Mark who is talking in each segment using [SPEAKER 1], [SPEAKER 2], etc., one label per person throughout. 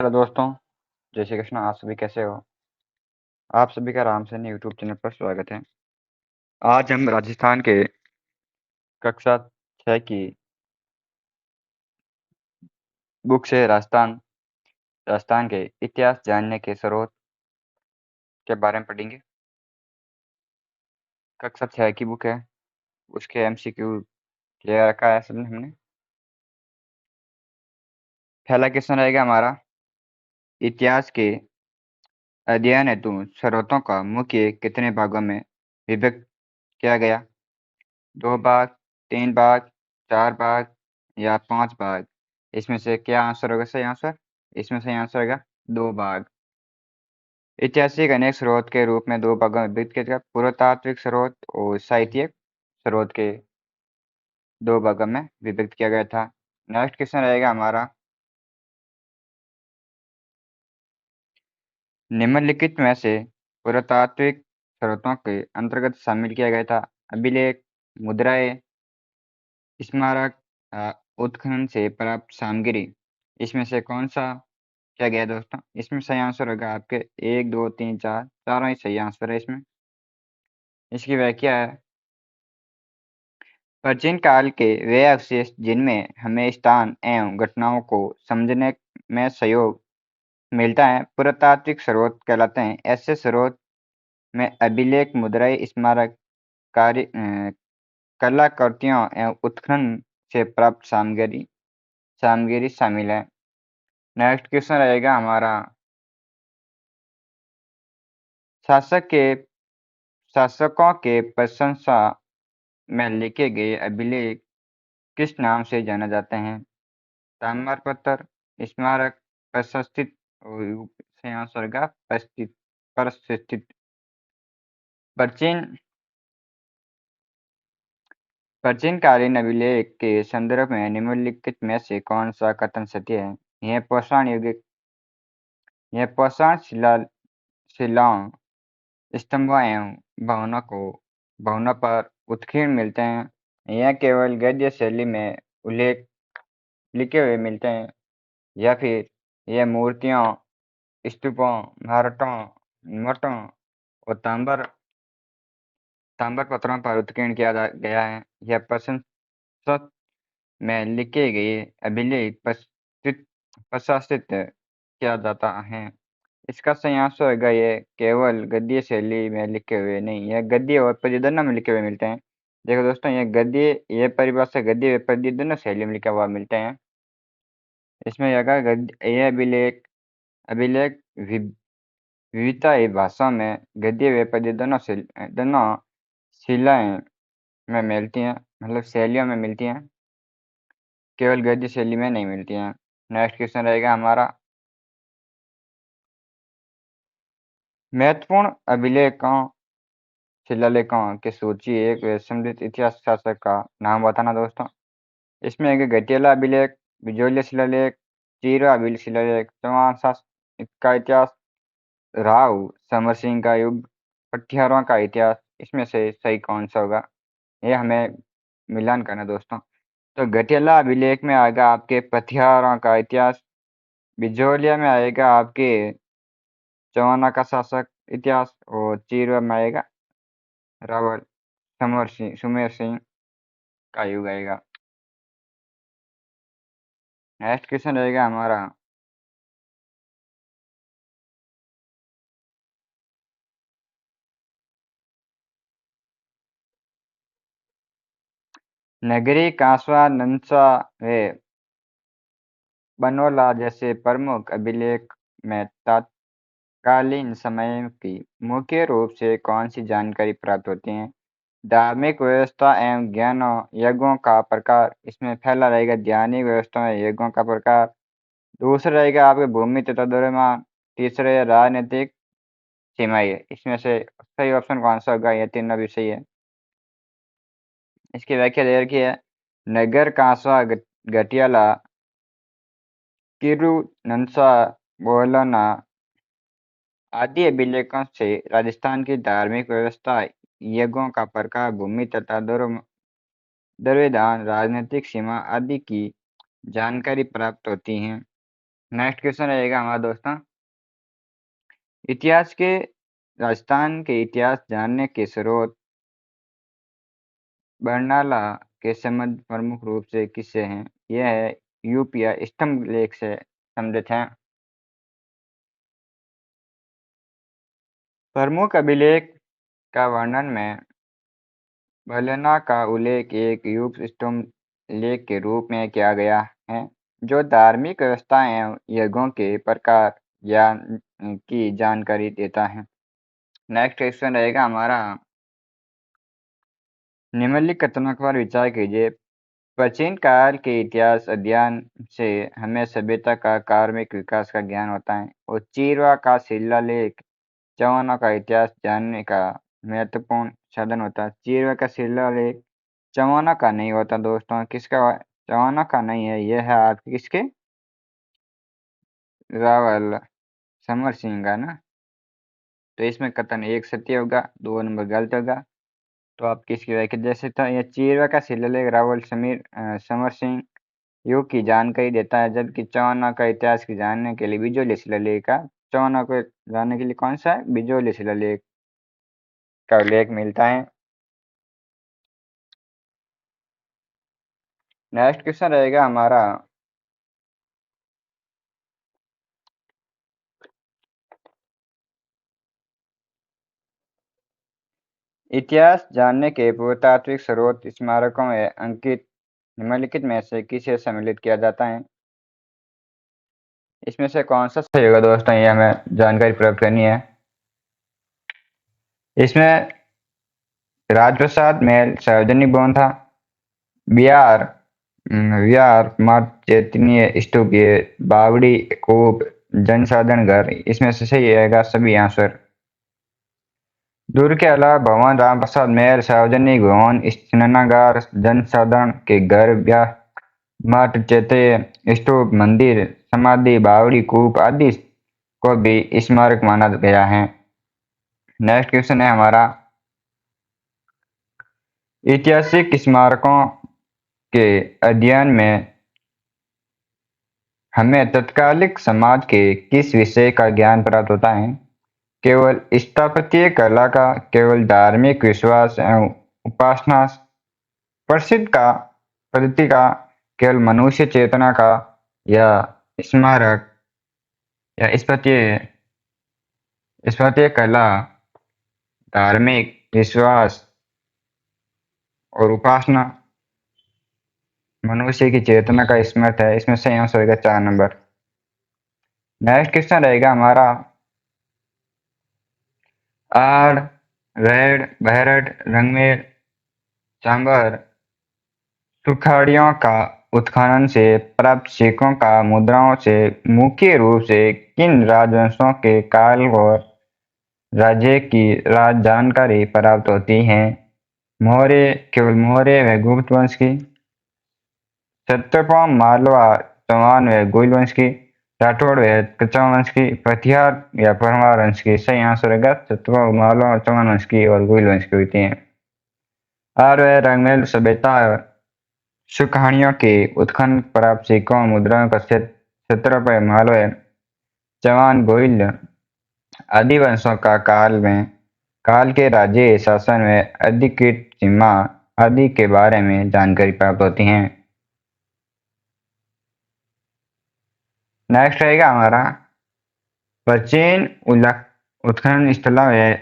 [SPEAKER 1] Hello दोस्तों, जय श्री कृष्ण। आप सभी कैसे हो? आप सभी का राम सेन यूट्यूब चैनल पर स्वागत है। आज हम राजस्थान के कक्षा 6 की बुक से राजस्थान के इतिहास जानने के स्रोत के बारे में पढ़ेंगे। कक्षा 6 की बुक है, उसके एमसीक्यू ले रखा है असल में हमने। पहला क्वेश्चन रहेगा हमारा, इतिहास के अध्ययन हेतु स्रोतों का मुख्य कितने भागों में विभक्त किया गया? 2 भाग, 3 भाग, 4 भाग या 5 भाग? इसमें से क्या आंसर होगा सही आंसर? इसमें सही आंसर होगा 2 भाग। ऐतिहासिक अनेक स्रोत के रूप में 2 भागों में विभक्त किया गया, पुरातात्विक स्रोत और साहित्यिक स्रोत के 2 भागों में विभक्त किया गया था। नेक्स्ट क्वेश्चन रहेगा हमारा, निम्नलिखित में से पुरातात्विक स्रोतों के अंतर्गत शामिल किया गया था? अभिलेख, मुद्राएं, स्मारक, उत्खनन से प्राप्त सामग्री। इसमें से कौन सा किया गया दोस्तों? इसमें सही आंसर होगा आपके 1, 2, 3, 4 चारों ही सही आंसर है इसमें। इसकी व्याख्या है, प्राचीन काल के वे अवशेष जिनमें हमें स्थान एवं घटनाओं को समझने में सहयोग मिलता है पुरातात्विक स्रोत कहलाते हैं। ऐसे स्रोत में अभिलेख, मुद्राएं, स्मारक, कलाकृतियों एवं उत्खनन से प्राप्त सामग्री सामग्री शामिल है। नेक्स्ट क्वेश्चन रहेगा हमारा, शासक के शासकों के प्रशंसा में लिखे गए अभिलेख किस नाम से जाने जाते हैं? ताम्रपत्र, स्मारक, प्रशस्तित और सही आंसर का प्रशिक्षित। प्राचीन प्राचीनकालीन अभिलेख के संदर्भ में निम्नलिखित में से कौन सा कथन सत्य है? यह पाषाण शिलाओं, स्तंभों एवं भवनों पर उत्कीर्ण मिलते हैं। यह केवल गद्य शैली में उल्लेख लिखे हुए मिलते हैं, या फिर यह मूर्तियों, स्तूपों, मठों और ताम्र पत्रों पर उत्कीर्ण किया गया है। यह प्रशंसक में लिखे गए अभिलेख प्रशासित किया जाता है। इसका सही आंसर होगा, ये केवल गद्य शैली में लिखे हुए नहीं, यह गद्य और पद्य दोनों में लिखे हुए मिलते हैं। देखो दोस्तों, ये परिभाषा गद्य व पद्य दोनों शैली में लिखा हुआ मिलते हैं। इसमें यह अभिलेख विविधता भाषा में गद्य व पद्य दोनों शिलाएं में मिलती हैं, मतलब शैलियों में मिलती हैं, केवल गद्य शैली में नहीं मिलती हैं। नेक्स्ट क्वेश्चन रहेगा हमारा, महत्वपूर्ण शिलालेखों की सूची एक समृद्ध इतिहास शासक का नाम बताना दोस्तों। इसमें एक घटियाला अभिलेख, बिजोलिया शिलालेख, चीरा शिलालेख, चौहान शासक का इतिहास, राव समर सिंह का युग, पटियारों का इतिहास। इसमें से सही कौन सा होगा? ये हमें मिलान करना दोस्तों। तो घटियाला अभिलेख में आएगा आपके पथियारों का इतिहास, बिजोलिया में आएगा आपके चौहाना का शासक इतिहास, और चीरवा में आएगा रावल सुमेर सिंह का युग आएगा। नेक्स्ट क्वेश्चन रहेगा हमारा, नगरी, कांसवा, नंसा व बनोला जैसे प्रमुख अभिलेख में तत्कालीन समय की मुख्य रूप से कौन सी जानकारी प्राप्त होती है? धार्मिक व्यवस्था एवं ज्ञानों यज्ञों का प्रकार। इसमें पहला रहेगा ध्यानिक व्यवस्था एवं यज्ञों का प्रकार, दूसरा रहेगा आपके भूमि तथा द्रव्यमान, तीसरा है राजनीतिक सीमाएं। इसमें से सही ऑप्शन कौन सा होगा? यह तीनों भी सही है। इसकी व्याख्या दे रखी है, नगर, कांसवा, घटियाला, किरू, नंसा, बोलना आदि अभिलेखों से राजस्थान की धार्मिक व्यवस्था, यज्ञों का प्रकार, भूमि तथा द्रव्यदान, राजनीतिक सीमा आदि की जानकारी प्राप्त होती है। नेक्स्ट क्वेश्चन रहेगा हमारा दोस्तों, इतिहास के राजस्थान के इतिहास जानने के स्रोत बरनाला के संबंध प्रमुख रूप से किससे हैं? यह है यूपिया स्तंभ लेख से संबंधित हैं। प्रमुख अभिलेख का वर्णन में बरनाला का उल्लेख एक युग स्तंभ लेख के रूप में किया गया है, जो धार्मिक व्यवस्थाएं एवं यज्ञों के प्रकार की जानकारी देता है। नेक्स्ट क्वेश्चन रहेगा हमारा, निम्नलिखित कथनों पर विचार कीजिए। प्राचीन काल के इतिहास अध्ययन से हमें सभ्यता का कार्मिक विकास का ज्ञान होता है और चीरवा का शिलालेख चौहानों का इतिहास जानने का महत्वपूर्ण साधन होता है। चीरवा का शिलालेख चौहानों का नहीं होता दोस्तों, किसका? चौहानों का नहीं है, यह है आपके किसके? रावल समर सिंह का ना। तो इसमें कथन एक सत्य होगा, 2 नंबर गलत होगा। तो आप किसकी व्याख्या दे सकते हैं? यह चीरवा का शिलालेख रावल समर सिंह युग की जानकारी देता है, जबकि चौहानों का इतिहास की जानने के लिए बिजोली शिलालेख का, चौहानों को जानने के लिए कौन सा है? बिजोली शिलालेख का उल्लेख मिलता है। नेक्स्ट क्वेश्चन रहेगा हमारा, इतिहास जानने के पुरातात्विक स्रोत स्मारकों में अंकित निम्नलिखित में से किसे सम्मिलित किया जाता है? इसमें से कौन सा सही होगा दोस्तों, ये हमें जानकारी प्राप्त करनी है। इसमें राजप्रसाद महल सार्वजनिक भवन था, बिहार विहार मठ चैतन्य स्तूप, ये बावड़ी कूप जनसाधारण घर, इसमें से सही रहेगा सभी आंसर। दुर्ग के अलावा भवन रामप्रसाद महल सार्वजनिक भवन स्नानागार जनसाधारण के घर ब्याह मठ चैत्य स्तूप मंदिर समाधि बावड़ी कूप आदि को भी स्मारक माना गया है। नेक्स्ट क्वेश्चन है हमारा, ऐतिहासिक स्मारकों के अध्ययन में हमें तत्कालिक समाज के किस विषय का ज्ञान प्राप्त होता है? केवल स्थापत्य कला का, केवल धार्मिक विश्वास एवं उपासना प्रसिद्ध का पद्धति का, केवल मनुष्य चेतना का, या स्मारक या स्थापत्य कला धार्मिक विश्वास और उपासना मनुष्य की चेतना का स्मृत है। इसमें सही आंसर होगा 4 नंबर। नेक्स्ट क्वेश्चन रहेगा हमारा, आड़ रेड बहरड रंगमेल चांबर सुखाड़ियों का उत्खनन से प्राप्त सिक्कों का मुद्राओं से मुख्य रूप से किन राजवंशों के काल और राज्य की राज जानकारी प्राप्त होती है? मौर्य, केवल मौर्य व गुप्त वंश की, सत्यवान मालवा चौहान व गुइल वंश की, राठौड़ व कछवाहा वंश की, पथियार या परमार वंश की। सही आंसर होगा सत्यवान मालवा चौहान वंश की और गुइल वंश की होती है। आर व रंगमेल सभ्यता सुखाड़ियों के उत्खनन प्राप्त सिक्कों मुद्राओं का क्षेत्र पर मालवा चौहान गोइल आदि वंशों का काल के राज्य शासन में अधिकृत सीमा आदि के बारे में जानकारी प्राप्त होती है। नेक्स्ट रहेगा हमारा, प्राचीन उत्खनन स्थलों में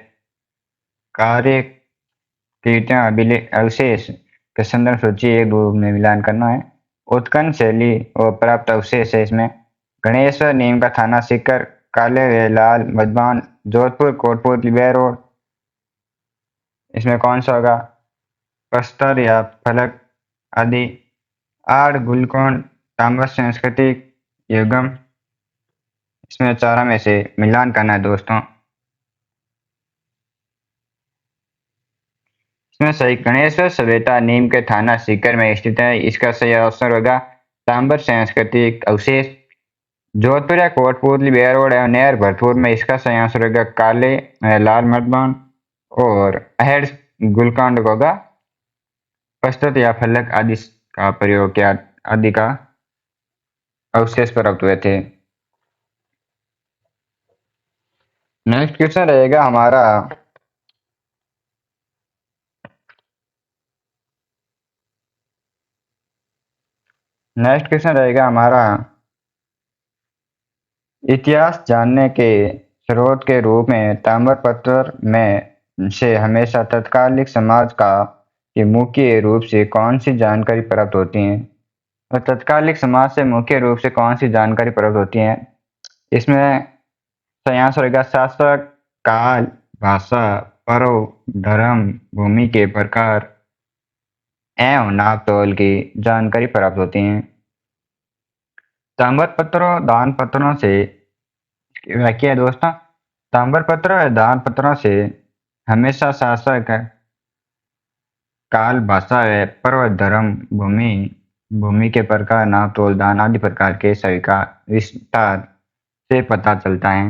[SPEAKER 1] कार्य कृतियों अभिलेख अवशेष के संदर्भ सूची एक रूप में मिलान करना है। उत्खनन शैली और प्राप्त अवशेष है इसमें गणेश्वर नीम का थाना सीकर काले व लाल मधुबान जोधपुर कोटपुतली बेरोड। इसमें कौन सा होगा? प्रस्तर या फलक आदि। आड़ गुलकोण ताम्र सांस्कृतिक युगम, इसमें चारों में से मिलान करना है दोस्तों। इसमें सही गणेश्वर सभ्यता नीम के थाना सीकर में स्थित है, इसका सही आंसर होगा ताम्र सांस्कृतिक अवशेष जोधपुर या कोटपुतली बेरोड एवं नहर भरतपुर में। इसका सही आंसर होगा काले लाल मर्दबान और अहेड़ गुलकांड होगा प्रस्तुत या फलक आदि का प्रयोग किया आदि का अवशेष प्राप्त हुए थे। नेक्स्ट क्वेश्चन रहेगा हमारा, नेक्स्ट क्वेश्चन रहेगा हमारा, इतिहास जानने के स्रोत के रूप में ताम्रपत्र में से हमेशा तत्कालिक समाज का के मुख्य रूप से कौन सी जानकारी प्राप्त होती है? और तत्कालिक समाज से मुख्य रूप से कौन सी जानकारी प्राप्त होती है? इसमें सही आंसर रहेगा शासक, काल, भाषा, पर्व, धर्म, भूमि के प्रकार एवं नापतोल की जानकारी प्राप्त होती है। ताम्रपत्रों दान पत्रों से व्याख्या है दोस्तों। ताम्रपत्र और दान पत्रों से हमेशा शासक, काल, भाषा व पर्व, धर्म, भूमि भूमि के प्रकार, नापतोल, दान आदि प्रकार के सभी का विस्तार से पता चलता है।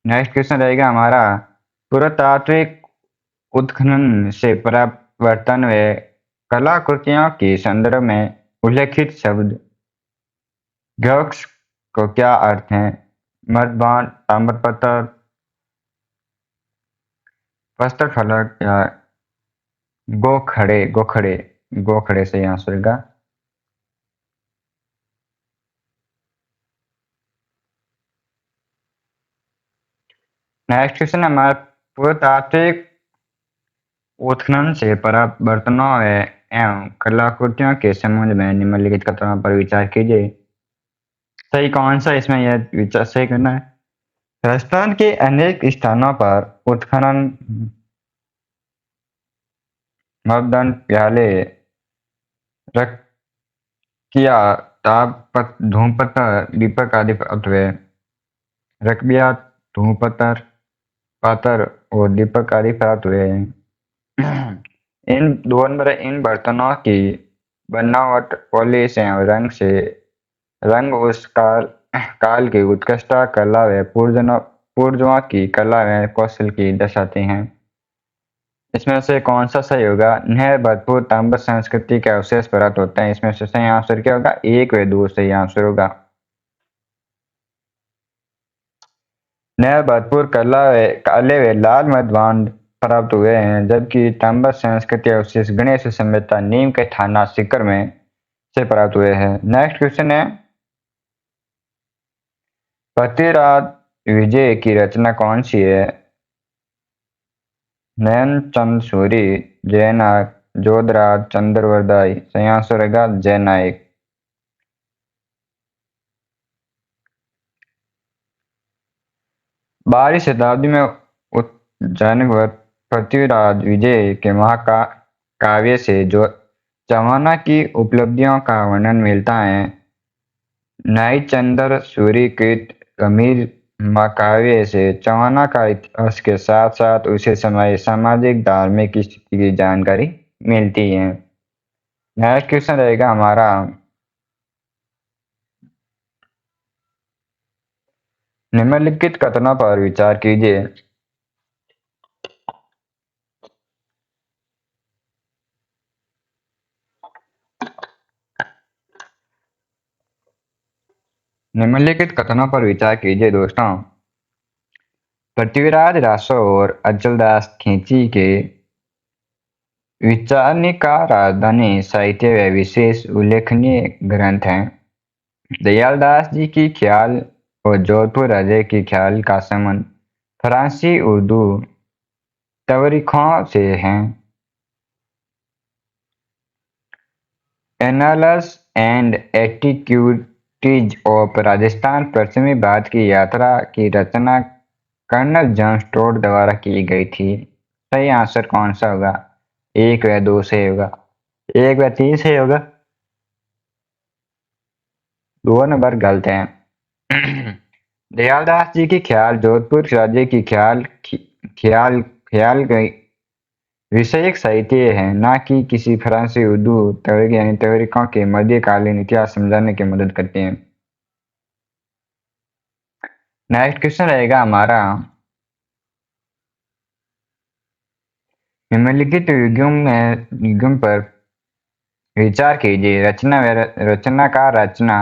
[SPEAKER 1] नेक्स्ट क्वेश्चन रहेगा हमारा, पुरातात्विक उत्खनन से प्राप्त बर्तन व कलाकृतियों के संदर्भ में उल्लेखित शब्द ग्योक्स को क्या अर्थ है? मर्दबान, ताम्रपत्र, प्रस्तर फलक या गोखड़े गोखड़े गोखड़े से आंसर का। नेक्स्ट क्वेश्चन हमारा, पुरातात्विक उत्खनन से प्राप्त बर्तनों एवं कलाकृतियों के संबंध में निम्नलिखित कथनों पर विचार कीजिए। सही कौन सा इसमें यह विचार सही करना है? राजस्थान के अनेक स्थानों पर उत्खनन मर्दन, प्याले, रखिया, ताप, धूमपत्र, दीपक आदि प्राप्त हुए। रकबिया, धूमपत्र, पातर और दीपक आदि प्राप्त हुए हैं। इन बर्तनों की बनावट, पॉलिश एवं रंग उस काल की उत्कृष्ट कला व पूर्वजों की कला व कौशल की दर्शाते हैं। इसमें से कौन सा सही होगा? यह भरपूर ताम्र संस्कृति के अवशेष प्राप्त होते हैं। इसमें से सही आंसर क्या होगा? 1 व 2 सही आंसर होगा। नए भरपूर काले व लाल मृदबांड प्राप्त हुए हैं, जबकि ताम्र संस्कृति अवशेष गणेश सभ्यता नीम के थाना सीकर में से प्राप्त हुए हैं। नेक्स्ट क्वेश्चन है, पृथ्वीराज विजय की रचना कौन सी है? नयनचंद सूरी, जयनायक, जोधराज, चंद्रवरदाई। सही आंसर रहेगा जयनायक। 12वीं शताब्दी में उज्जैन पृथ्वीराज विजय के महाकाव्य से जो चवाना की उपलब्धियों का वर्णन मिलता है। न्यायचंद्र सूरी कृत गंभीर महाकाव्य से चवाना का इतिहास के साथ साथ उसे समय सामाजिक धार्मिक स्थिति की जानकारी मिलती है। नेक्स्ट क्वेश्चन रहेगा हमारा, निम्नलिखित कथनों पर विचार कीजिए। निम्नलिखित कथनों पर विचार कीजिए दोस्तों। पृथ्वीराज रासो और अचलदास खींची के विचारने का राजधानी साहित्य व विशेष उल्लेखनीय ग्रंथ हैं। दयालदास जी की ख्याल और जोधपुर राजे की ख्याल का संबंध फारसी उर्दू तवरीखों से है। एनालस एंड एंटीक्विटीज ऑफ राजस्थान पश्चिमी भारत की यात्रा की रचना कर्नल जॉन स्टोर द्वारा की गई थी। सही आंसर कौन सा होगा? 1 व 2 सही होगा। 1 व 3 सही होगा। 2 नंबर गलत है। दयालदास जी की ख्याल जोधपुर राज्य की ख्याल ख्याल गई विषयक साहित्य है, न कि किसी फारसी उर्दू तवरीकों के मध्यकालीन इतिहास समझाने की मदद करते हैं। नेक्स्ट क्वेश्चन रहेगा हमारा, निम्नलिखित युग्म पर विचार कीजिए। रचना का रचना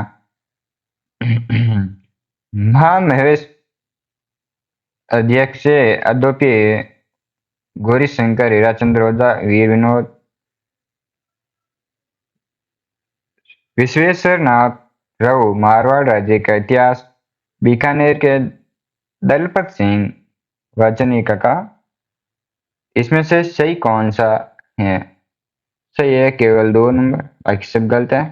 [SPEAKER 1] महामहेश अध्यक्ष अद्योपि गौरीशंकर हीराचंद्र ओझा वीर विनोद विश्वेश्वर नाथ राव मारवाड़ राज्य का इतिहास बीकानेर के दलपत सिंह वचनिका का। इसमें से सही कौन सा है? सही है केवल 2 नंबर, बाकी सब गलत है।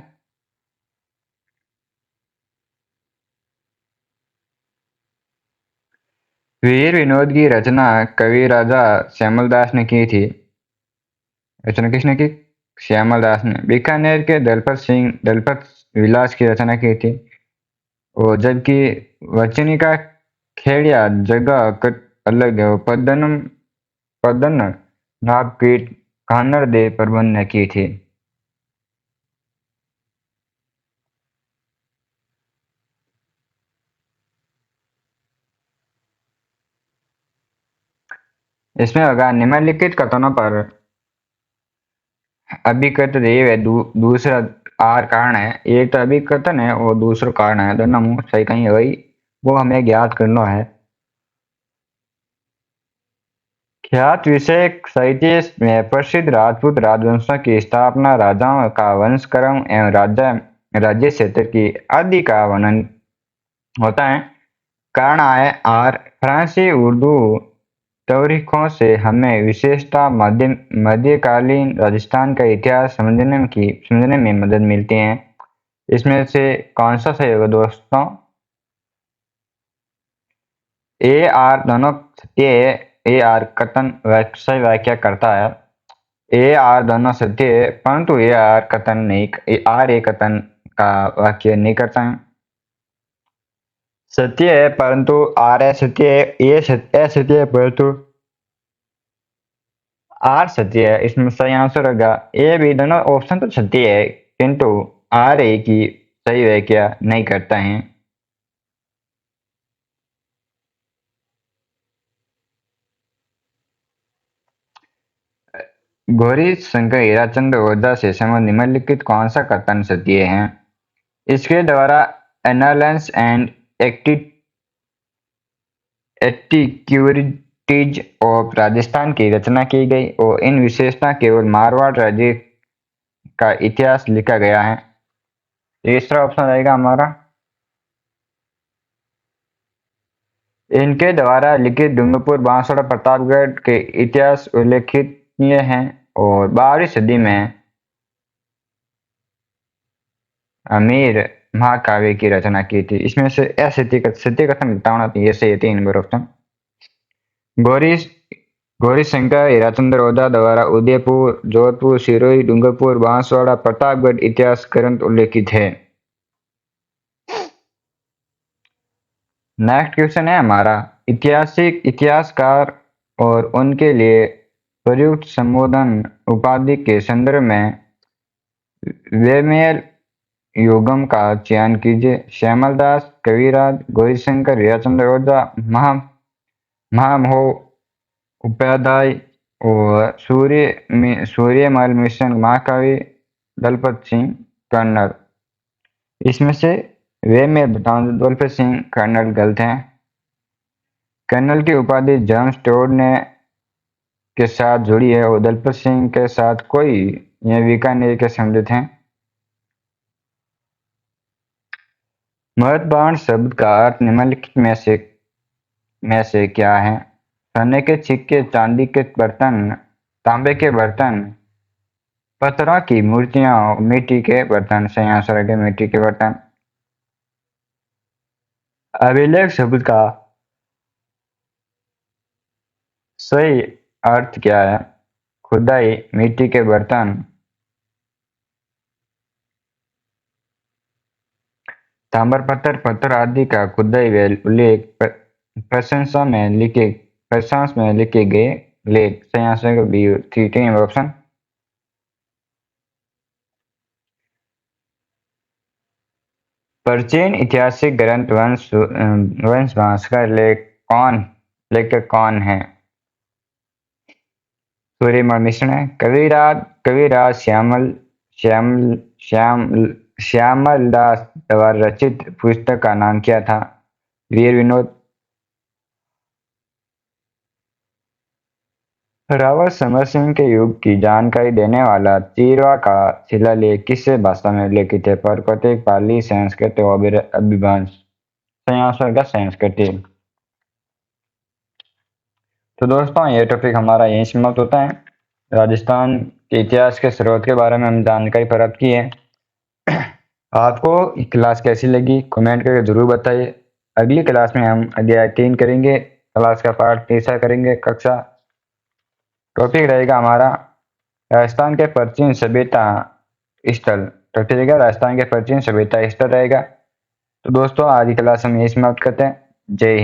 [SPEAKER 1] वीर विनोद की रचना कवि राजा श्यामल दास ने की थी। रचना किसने की? श्यामल दास ने। बीकानेर के दलपत सिंह दलपत विलास की रचना की थी। और जबकि वचनी का खेड़िया जगह अलग है, वो पद्दन नाग की कन्नड़ दे प्रबंध ने की थी। इसमें होगा निम्नलिखित कथनों पर अभिकथित ये है दूसरा आर कारण है। एक तो अभिकथन है और दूसरा कारण है, दोनों में सही कहीं है वही, वो हमें ज्ञात करना है। ख्यात विषय साहित्य में प्रसिद्ध राजपूत राजवंशों की स्थापना, राजाओं का वंशक्रम एवं राज्य क्षेत्र की आदि का वर्णन होता है। कारण आय आर फ्रांसी उर्दू तौरीखों से हमें विशेषता मध्यकालीन राजस्थान का इतिहास समझने में मदद मिलती है। इसमें से कौन सा सही होगा दोस्तों? ए आर दोनों सत्य है। ए आर कथन सही व्याख्या करता है। ए आर दोनों सत्य है, परंतु ए आर कथन नहीं, आर ए कथन का वाक्य नहीं करता है। सत्य है परंतु आर असत्य है, ए असत्य है परंतु आर सत्य है। इसमें सही आंसर होगा ए बी। दोनों ऑप्शन तो सत्य है किंतु आर ए की सही व्याख्या नहीं करता है। गौरी शंकर हीराचंद्र ओझा से संबंधित निम्नलिखित कौन सा कथन सत्य है? इसके द्वारा analysis and antiquities of Rajasthan की रचना की गई और इन विशेषता केवल मारवाड़ राज्य का इतिहास लिखा गया है। तीसरा ऑप्शन रहेगा हमारा। इनके द्वारा लिखित डूंगरपुर बांसवाड़ा प्रतापगढ़ के इतिहास उल्लेखनीय हैं और 12वीं सदी में अमीर महाकाव्य की रचना की थी। इसमें से सत्य कथन बताना चाहिए, सही 3 नंबर ऑप्शन। गौरी गौरीशंकर हीराचंद्र ओझा द्वारा उदयपुर, जोधपुर, सिरोही, डूंगरपुर, बांसवाड़ा, प्रतापगढ़ इतिहास ग्रंथ उल्लेखित है। नेक्स्ट क्वेश्चन है हमारा, इतिहासकार और उनके लिए प्रयुक्त संबोधन उपाधि के संदर्भ में वेमेल युगम का चयन कीजिए। श्यामल दास, कविराज, गौरीशंकर हीराचंद्र ओझा, महामहो उपाध्याय और सूर्यमल मिशन महाकवि दलपत सिंह कन्नड़। इसमें से वे में बताऊं, दलपत सिंह कन्नड़ गलत हैं। कर्नल की उपाधि जेम्स टोड ने के साथ जुड़ी है और दलपत सिंह के साथ कोई, यह बीकानेर के संबंधित हैं। महत्वपूर्ण शब्द का अर्थ निम्नलिखित में से क्या है? सोने के सिक्के, चांदी के बर्तन, तांबे के बर्तन, पत्थरों की मूर्तियां, मिट्टी के बर्तन। सही आंसर है मिट्टी के बर्तन। अभिलेख शब्द का सही अर्थ क्या है? खुदाई, मिट्टी के बर्तन, ताम्रपत्र, पत्थर आदि का खुदाई व उल्लेख, प्रशंसा में लिखे गए लेख। सही आंसर बी 3 ऑप्शन। प्राचीन ऐतिहासिक ग्रंथ वंश का लेखक कौन है? सूर्यमल मिश्र है। कविराज श्यामल दास द्वारा रचित पुस्तक का नाम क्या था? वीर विनोद। रावत समर सिंह के युग की जानकारी देने वाला चीरवा का शिलालेख किससे भाषा में लिखित है? प्राकृतिक, पाली, संस्कृत, अभिभाषा। सही आंसर का संस्कृत। तो दोस्तों ये टॉपिक हमारा यहीं समाप्त होता है। राजस्थान के इतिहास के स्रोत के बारे में हम जानकारी प्राप्त की है। आपको क्लास कैसी लगी कमेंट करके जरूर बताइए। अगली क्लास में हम अध्याय 3 करेंगे, क्लास का पार्ट तीसरा करेंगे। कक्षा टॉपिक रहेगा हमारा राजस्थान के प्राचीन सभ्यता स्थल। टॉपिक रहेगा राजस्थान के प्राचीन सभ्यता स्थल रहेगा। तो दोस्तों आज की क्लास हम यही समाप्त करते हैं। जय हिंद।